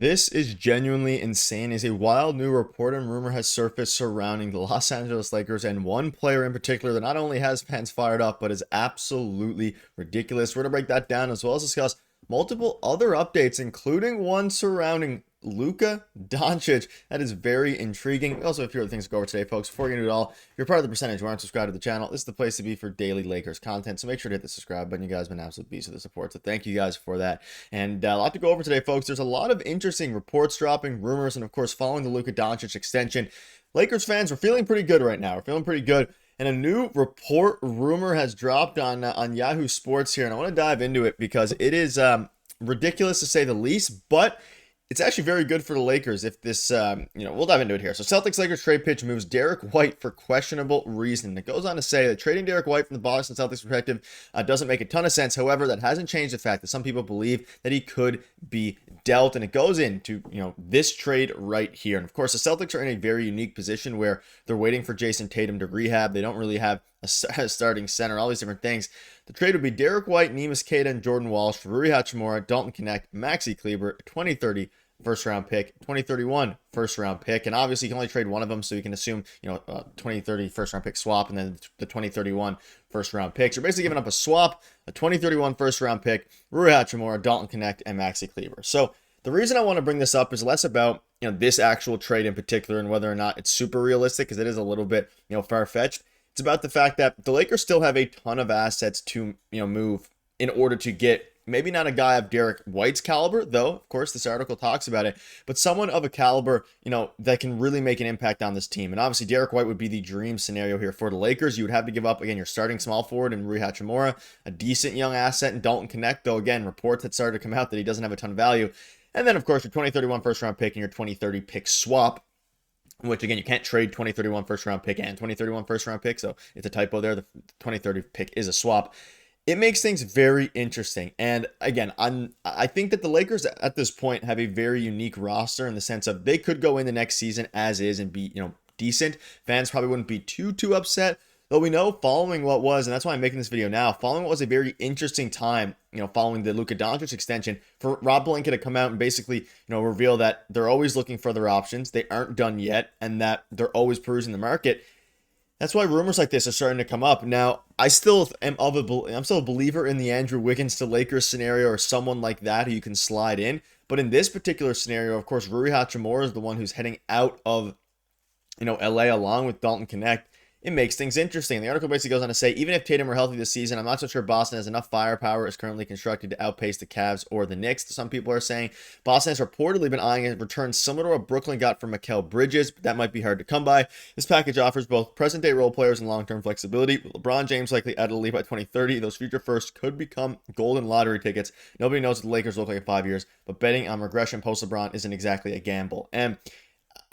This is genuinely insane. As a wild new report and rumor has surfaced surrounding the Los Angeles Lakers and one player in particular that not only has fans fired up, but is absolutely ridiculous. We're going to break that down as well as discuss multiple other updates, including one surrounding Luka Doncic. That is very intriguing. We also have a few other things to go over today, folks. Before we get into it all, if you're part of the percentage who aren't subscribed to the channel, this is the place to be for daily Lakers content. So make sure to hit the subscribe button. You guys have been absolute beasts of the support. So thank you guys for that. And a lot to go over today, folks. There's a lot of interesting reports dropping, rumors, and of course, following the Luka Doncic extension. Lakers fans, we're feeling pretty good right now. We're feeling pretty good. And a new report rumor has dropped on Yahoo Sports here. And I want to dive into it because it is ridiculous to say the least, but it's actually very good for the Lakers if this, we'll dive into it here. So Celtics-Lakers trade pitch moves Derek White for questionable reason. It goes on to say that trading Derek White from the Boston Celtics perspective doesn't make a ton of sense. However, that hasn't changed the fact that some people believe that he could be dealt, and it goes into, this trade right here. And of course, the Celtics are in a very unique position where they're waiting for Jason Tatum to rehab. They don't really have a starting center, all these different things. The trade would be Derek White, Neemias Queta, and Jordan Walsh for Rui Hachimura, Dalton Knecht, Maxi Kleber, 2030 first round pick, 2031 first round pick, and obviously you can only trade one of them, so you can assume 2030 first round pick swap and then the 2031 first round picks. You're basically giving up a swap, a 2031 first round pick, Rui Hachimura, Dalton Knecht, and Maxi Kleber. So the reason I want to bring this up is less about this actual trade in particular and whether or not it's super realistic, because it is a little bit far-fetched. It's about the fact that the Lakers still have a ton of assets to move in order to get maybe not a guy of Derek White's caliber, though, of course, this article talks about it, but someone of a caliber, that can really make an impact on this team. And obviously, Derek White would be the dream scenario here for the Lakers. You would have to give up, again, your starting small forward in Rui Hachimura, a decent young asset in Dalton Knecht, though, again, reports had started to come out that he doesn't have a ton of value. And then, of course, your 2031 first-round pick and your 2030 pick swap, which, again, you can't trade 2031 first-round pick and 2031 first-round pick, so it's a typo there. The 2030 pick is a swap. It makes things very interesting. And again, I think that the Lakers at this point have a very unique roster in the sense of they could go in the next season as is and be, decent. Fans probably wouldn't be too upset. Though we know following what was, and that's why I'm making this video now, following what was a very interesting time, following the Luka Doncic extension, for Rob Pelinka to come out and basically, reveal that they're always looking for other options. They aren't done yet, and that they're always perusing the market. That's why rumors like this are starting to come up. Now, I'm still a believer in the Andrew Wiggins to Lakers scenario or someone like that who you can slide in. But in this particular scenario, of course, Rui Hachimura is the one who's heading out of, LA along with Dalton Knecht. It makes things interesting. The article basically goes on to say, even if Tatum were healthy this season, I'm not so sure Boston has enough firepower as currently constructed to outpace the Cavs or the Knicks. Some people are saying Boston has reportedly been eyeing a return similar to what Brooklyn got from Mikal Bridges, but that might be hard to come by. This package offers both present-day role players and long-term flexibility. With LeBron James likely out of the league by 2030, those future firsts could become golden lottery tickets. Nobody knows what the Lakers look like in 5 years, but betting on regression post-LeBron isn't exactly a gamble. And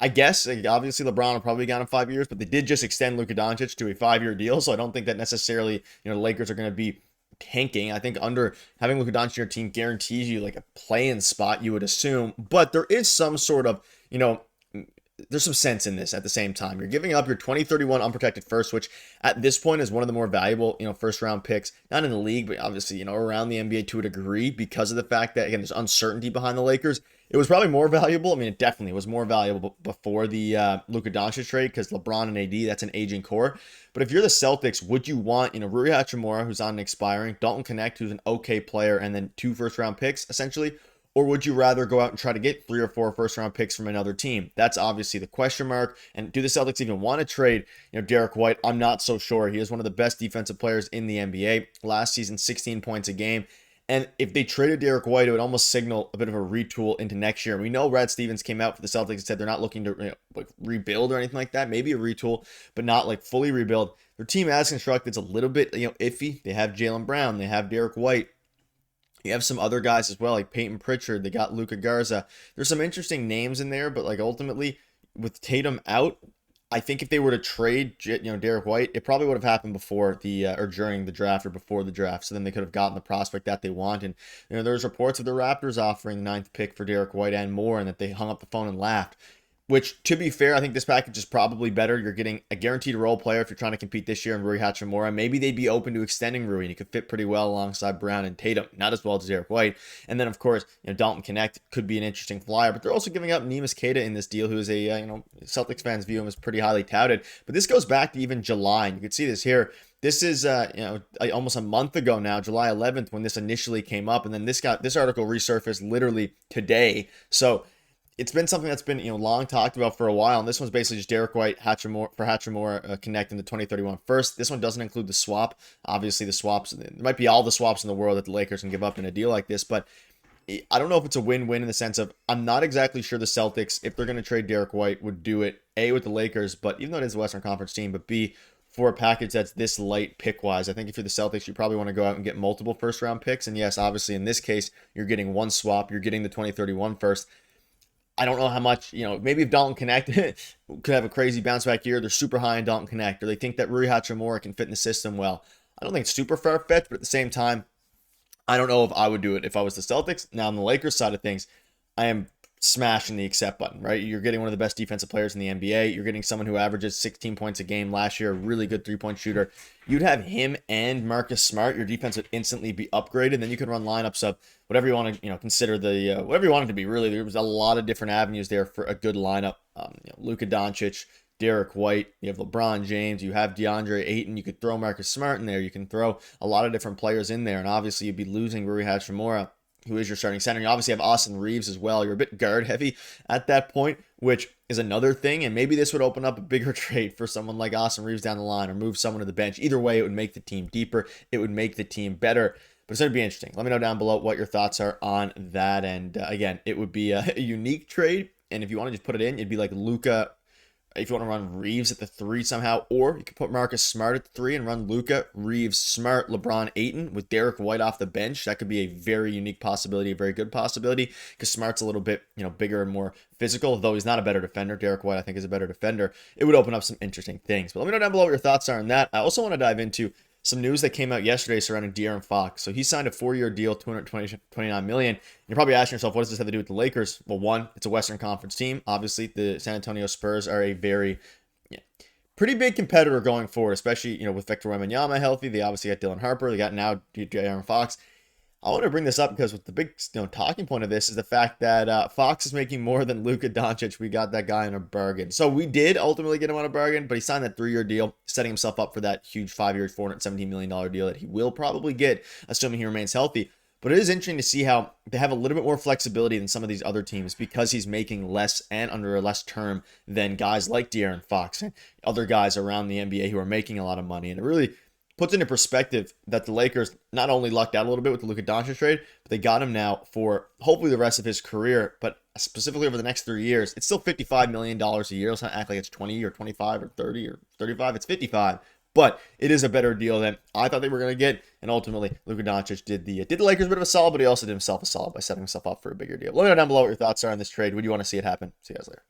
I guess, obviously, LeBron will probably be gone in 5 years, but they did just extend Luka Doncic to a 5-year deal, so I don't think that necessarily, the Lakers are going to be tanking. I think having Luka Doncic in your team guarantees you, like, a play-in spot, you would assume, but there is some sort of, there's some sense in this at the same time. You're giving up your 2031 unprotected first, which at this point is one of the more valuable, first-round picks, not in the league, but obviously, around the NBA to a degree because of the fact that, again, there's uncertainty behind the Lakers. It was probably more valuable. I mean, it definitely was more valuable before the Luka Doncic trade because LeBron and AD, that's an aging core. But if you're the Celtics, would you want, Rui Hachimura, who's on an expiring, Dalton Knecht, who's an okay player, and then 2 first-round picks, essentially? Or would you rather go out and try to get 3 or 4 first-round picks from another team? That's obviously the question mark. And do the Celtics even want to trade, Derek White? I'm not so sure. He is one of the best defensive players in the NBA. Last season, 16 points a game. And if they traded Derek White, it would almost signal a bit of a retool into next year. And we know Brad Stevens came out for the Celtics and said they're not looking to rebuild or anything like that. Maybe a retool, but not fully rebuild. Their team as constructed is a little bit iffy. They have Jaylen Brown. They have Derek White. You have some other guys as well, like Peyton Pritchard. They got Luka Garza. There's some interesting names in there, but ultimately with Tatum out, I think if they were to trade, Derek White, it probably would have happened before or during the draft or before the draft. So then they could have gotten the prospect that they want. And, there's reports of the Raptors offering the 9th pick for Derek White and more, and that they hung up the phone and laughed. which, to be fair, I think this package is probably better. You're getting a guaranteed role player if you're trying to compete this year in Rui Hachimura. Maybe they'd be open to extending Rui, and he could fit pretty well alongside Brown and Tatum. Not as well as Derek White. And then, of course, Dalton Knecht could be an interesting flyer. But they're also giving up Neemias Queta in this deal, who is a, Celtics fans view him as pretty highly touted. But this goes back to even July, and you can see this here. This is, almost a month ago now, July 11th, when this initially came up. And then this article resurfaced literally today. So it's been something that's been long talked about for a while, and this one's basically just Derek White, Hachimura, connecting the 2031 first. This one doesn't include the swap. Obviously, the swaps, it might be all the swaps in the world that the Lakers can give up in a deal like this, but I don't know if it's a win-win in the sense of I'm not exactly sure the Celtics, if they're going to trade Derek White, would do it, A, with the Lakers, but even though it is a Western Conference team, but B, for a package that's this light pick-wise. I think if you're the Celtics, you probably want to go out and get multiple first-round picks, and yes, obviously, in this case, you're getting one swap, you're getting the 2031 first. I don't know how much, maybe if Dalton Knecht could have a crazy bounce back year, they're super high in Dalton Knecht, or they think that Rui Hachimura can fit in the system well. I don't think it's super far-fetched, but at the same time, I don't know if I would do it if I was the Celtics. Now, on the Lakers side of things, I am smashing the accept button, right? You're getting one of the best defensive players in the NBA. You're getting someone who averages 16 points a game last year, a really good three-point shooter. You'd have him and Marcus Smart. Your defense would instantly be upgraded. Then you could run lineups of whatever you want to, consider whatever you want it to be. Really, there was a lot of different avenues there for a good lineup. Luka Doncic, Derek White, you have LeBron James, you have DeAndre Ayton, you could throw Marcus Smart in there, you can throw a lot of different players in there, and obviously you'd be losing Rui Hachimura, who is your starting center. You obviously have Austin Reaves as well. You're a bit guard heavy at that point, which is another thing, and maybe this would open up a bigger trade for someone like Austin Reaves down the line, or move someone to the bench. Either way, it would make the team deeper, it would make the team better. But it's going to be interesting. Let me know down below what your thoughts are on that, and again, it would be a unique trade, and if you want to just put it in, it'd be like Luka. If you want to run Reaves at the 3 somehow, or you could put Marcus Smart at the 3 and run Luka, Reaves, Smart, LeBron, Ayton with Derek White off the bench. That could be a very unique possibility, a very good possibility, because Smart's a little bit, bigger and more physical, though he's not a better defender. Derek White, I think, is a better defender. It would open up some interesting things. But let me know down below what your thoughts are on that. I also want to dive into some news that came out yesterday surrounding De'Aaron Fox. So he signed a 4-year deal, $229 million. You're probably asking yourself, what does this have to do with the Lakers? Well, one, it's a Western Conference team. Obviously, the San Antonio Spurs are a very pretty big competitor going forward, especially with Victor Wembanyama healthy. They obviously got Dylan Harper. They got now De'Aaron Fox. I want to bring this up because with the big talking point of this is the fact that Fox is making more than Luka Doncic. We got that guy in a bargain. So we did ultimately get him on a bargain, but he signed that 3-year deal, setting himself up for that huge 5-year, $417 million deal that he will probably get, assuming he remains healthy. But it is interesting to see how they have a little bit more flexibility than some of these other teams because he's making less and under a less term than guys like De'Aaron Fox and other guys around the NBA who are making a lot of money. And it really puts into perspective that the Lakers not only lucked out a little bit with the Luka Doncic trade, but they got him now for hopefully the rest of his career, but specifically over the next 3 years. It's still $55 million a year. Let's not act like it's 20 or 25 or 30 or 35. It's 55. But it is a better deal than I thought they were going to get. And ultimately, Luka Doncic did the Lakers a bit of a solid, but he also did himself a solid by setting himself up for a bigger deal. Let me know down below what your thoughts are on this trade. Would you want to see it happen? See you guys later.